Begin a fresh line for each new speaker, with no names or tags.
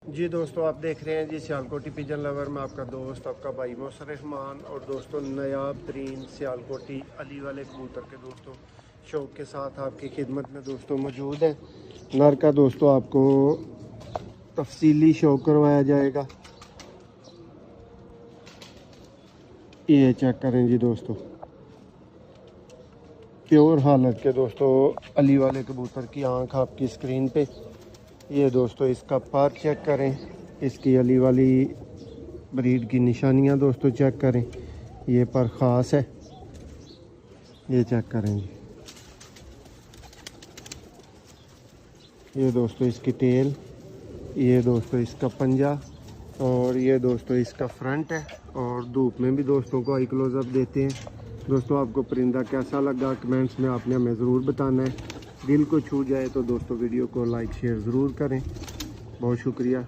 जी दोस्तों, आप देख रहे हैं जी सियालकोटी पिजन लवर में आपका दोस्त आपका भाई मौसर रहमान। और दोस्तों नायाब तरीन सियालकोटी अली वाले कबूतर के दोस्तों शौक के साथ आपकी खिदमत में दोस्तों मौजूद है। नर का दोस्तों आपको तफसीली शौक करवाया जाएगा। ये चेक करें जी दोस्तों, प्योर हालत के दोस्तों अली वाले कबूतर की आंख आपकी स्क्रीन पे। ये दोस्तों इसका पर चेक करें, इसकी अली वाली ब्रीड की निशानियां दोस्तों चेक करें। ये पर ख़ास है, ये चेक करें जी। ये दोस्तों इसकी टेल, ये दोस्तों इसका पंजा, और ये दोस्तों इसका फ्रंट है। और धूप में भी दोस्तों को आई क्लोज़अप देते हैं। दोस्तों आपको परिंदा कैसा लगा कमेंट्स में आपने हमें ज़रूर बताना है। दिल को छू जाए तो दोस्तों वीडियो को लाइक शेयर ज़रूर करें। बहुत शुक्रिया।